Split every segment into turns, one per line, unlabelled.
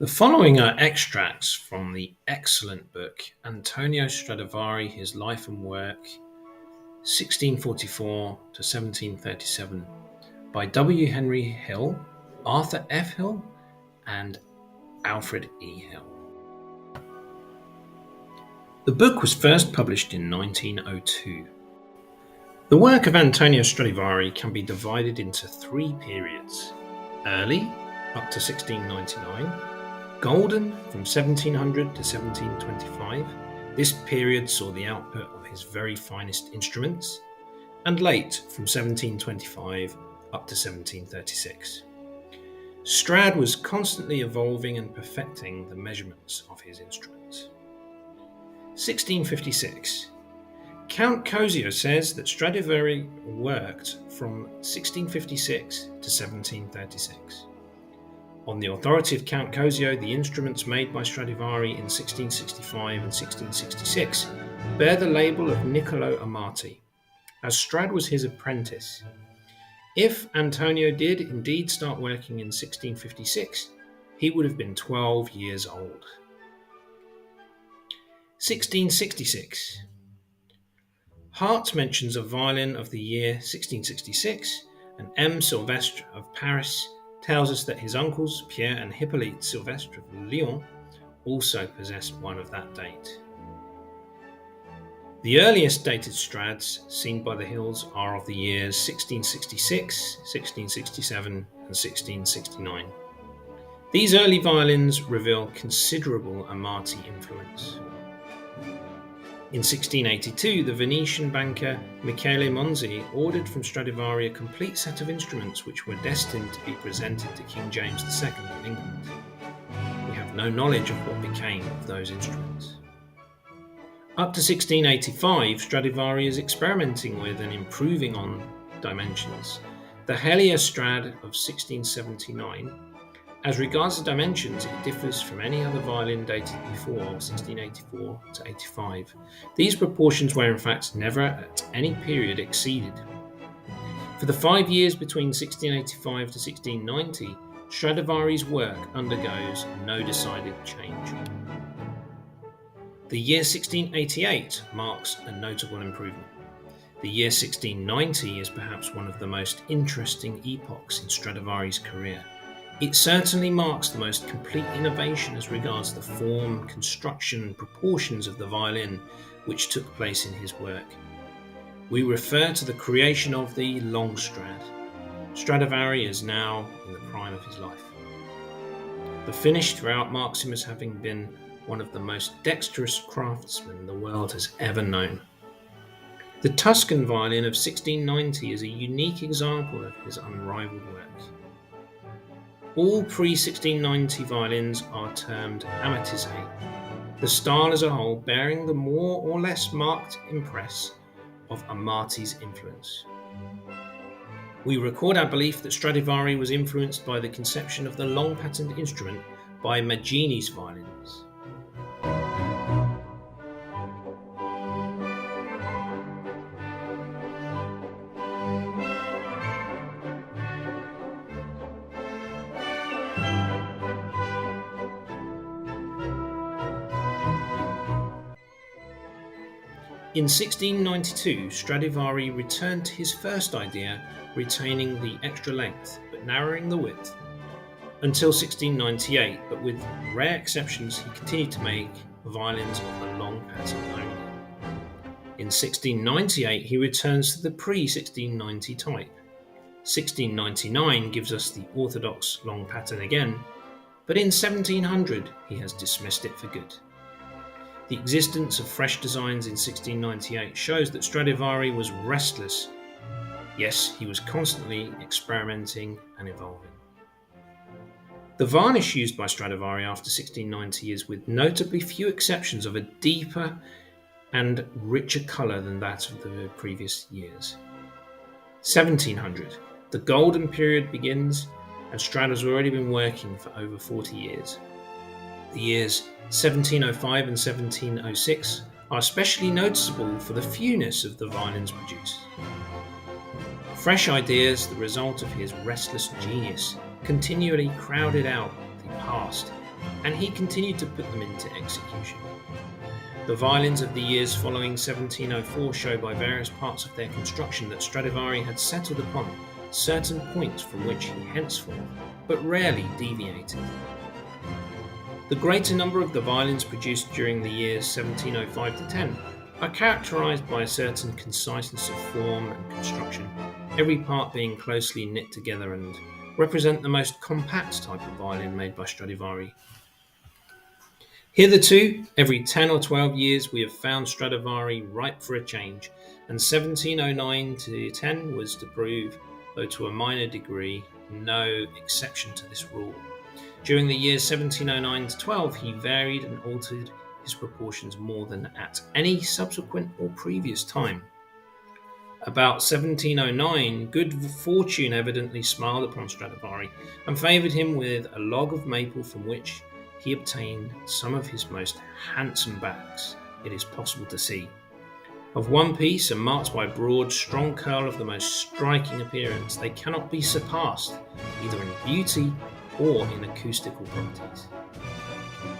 The following are extracts from the excellent book Antonio Stradivari, His Life and Work, 1644 to 1737, by W. Henry Hill, Arthur F. Hill, and Alfred E. Hill. The book was first published in 1902. The work of Antonio Stradivari can be divided into three periods: early, up to 1699, golden from 1700 to 1725. This period saw the output of his very finest instruments, and late from 1725 up to 1736. Strad was constantly evolving and perfecting the measurements of his instruments. 1656. Count Cosio says that Stradivari worked from 1656 to 1736. On the authority of Count Cosio, the instruments made by Stradivari in 1665 and 1666 bear the label of Niccolo Amati, as Strad was his apprentice. If Antonio did indeed start working in 1656, he would have been 12 years old. 1666. Hart mentions a violin of the year 1666, and M. Sylvestre of Paris tells us that his uncles Pierre and Hippolyte Sylvestre of Lyon also possessed one of that date. The earliest dated Strads seen by the Hills are of the years 1666, 1667, and 1669. These early violins reveal considerable Amati influence. In 1682, the Venetian banker Michele Monzi ordered from Stradivari a complete set of instruments which were destined to be presented to King James II of England. We have no knowledge of what became of those instruments. Up to 1685, Stradivari is experimenting with and improving on dimensions. The Helia Strad of 1679, as regards the dimensions, it differs from any other violin dated before 1684 to 85. These proportions were in fact never at any period exceeded. For the 5 years between 1685 to 1690, Stradivari's work undergoes no decided change. The year 1688 marks a notable improvement. The year 1690 is perhaps one of the most interesting epochs in Stradivari's career. It certainly marks the most complete innovation as regards the form, construction, and proportions of the violin which took place in his work. We refer to the creation of the long Strad. Stradivari is now in the prime of his life. The finish throughout marks him as having been one of the most dexterous craftsmen the world has ever known. The Tuscan violin of 1690 is a unique example of his unrivaled work. All pre-1690 violins are termed Amatisé, the style as a whole bearing the more or less marked impress of Amati's influence. We record our belief that Stradivari was influenced by the conception of the long-patterned instrument by Maggini's violins. In 1692, Stradivari returned to his first idea, retaining the extra length but narrowing the width, until 1698, but with rare exceptions he continued to make violins of the long pattern only. In 1698 he returns to the pre-1690 type. 1699 gives us the orthodox long pattern again, but in 1700 he has dismissed it for good. The existence of fresh designs in 1698 shows that Stradivari was restless. Yes, he was constantly experimenting and evolving. The varnish used by Stradivari after 1690 is, with notably few exceptions, of a deeper and richer colour than that of the previous years. 1700. The golden period begins, and Strad has already been working for over 40 years. The years 1705 and 1706 are especially noticeable for the fewness of the violins produced. Fresh ideas, the result of his restless genius, continually crowded out the past and he continued to put them into execution. The violins of the years following 1704 show by various parts of their construction that Stradivari had settled upon certain points from which he henceforth, but rarely, deviated. The greater number of the violins produced during the years 1705 to 10 are characterized by a certain conciseness of form and construction, every part being closely knit together, and represent the most compact type of violin made by Stradivari. Hitherto, every 10 or 12 years we have found Stradivari ripe for a change, and 1709 to 10 was to prove, though to a minor degree, no exception to this rule. During the years 1709 to 12 he varied and altered his proportions more than at any subsequent or previous time. About 1709, good fortune evidently smiled upon Stradivari and favoured him with a log of maple from which he obtained some of his most handsome backs it is possible to see. Of one piece and marked by broad, strong curl of the most striking appearance, they cannot be surpassed either in beauty or in acoustical properties.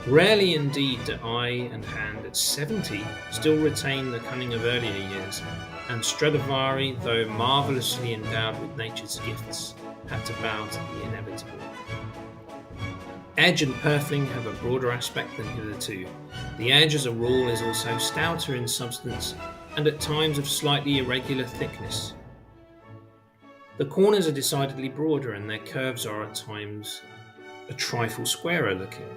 Rarely indeed do eye and hand at 70 still retain the cunning of earlier years, and Stradivari, though marvellously endowed with nature's gifts, had to bow to the inevitable. Edge and purfling have a broader aspect than hitherto. The edge, as a rule, is also stouter in substance and at times of slightly irregular thickness. The corners are decidedly broader and their curves are at times a trifle squarer looking.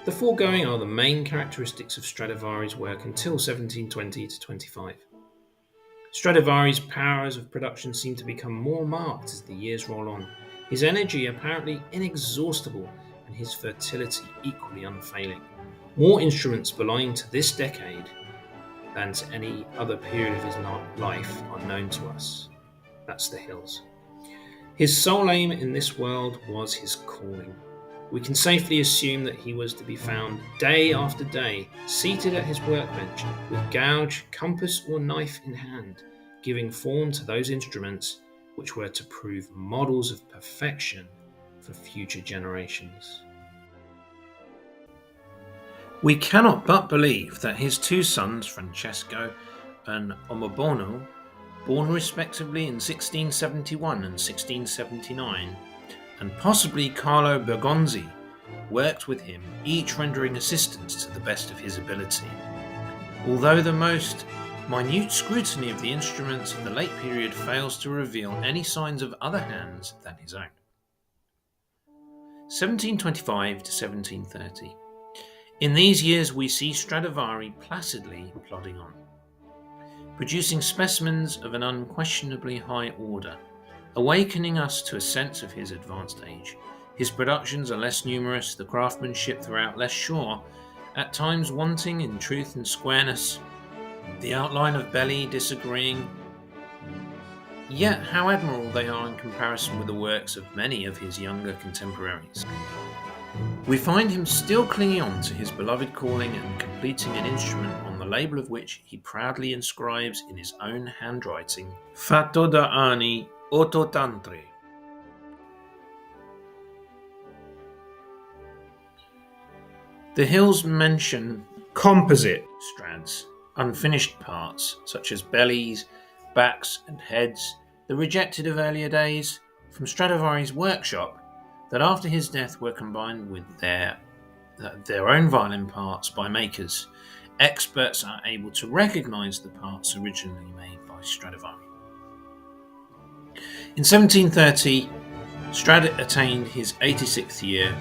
The foregoing are the main characteristics of Stradivari's work until 1720 to 25. Stradivari's powers of production seem to become more marked as the years roll on, his energy apparently inexhaustible and his fertility equally unfailing. More instruments belonging to this decade than to any other period of his life are known to us. That's the Hills. His sole aim in this world was his calling. We can safely assume that he was to be found day after day, seated at his workbench, with gouge, compass or knife in hand, giving form to those instruments which were to prove models of perfection for future generations. We cannot but believe that his two sons, Francesco and Omobono, born respectively in 1671 and 1679, and possibly Carlo Bergonzi, worked with him, each rendering assistance to the best of his ability, although the most minute scrutiny of the instruments of the late period fails to reveal any signs of other hands than his own. 1725 to 1730. In these years we see Stradivari placidly plodding on, producing specimens of an unquestionably high order, awakening us to a sense of his advanced age. His productions are less numerous, the craftsmanship throughout less sure, at times wanting in truth and squareness, the outline of belly disagreeing. Yet how admirable they are in comparison with the works of many of his younger contemporaries. We find him still clinging on to his beloved calling and completing an instrument on the label of which he proudly inscribes in his own handwriting, Fatto da anni 83. The Hills mention composite strads, unfinished parts such as bellies, backs and heads, the rejected of earlier days, from Stradivari's workshop, that after his death were combined with their own violin parts by makers. Experts are able to recognise the parts originally made by Stradivari. In 1730, Strad attained his 86th year,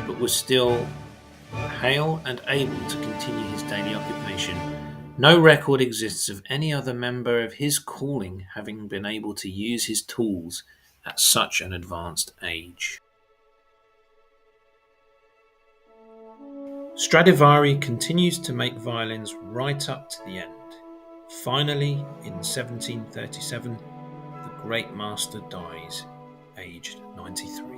but was still hale and able to continue his daily occupation. No record exists of any other member of his calling having been able to use his tools at such an advanced age. Stradivari continues to make violins right up to the end. Finally, in 1737, the great master dies, aged 93.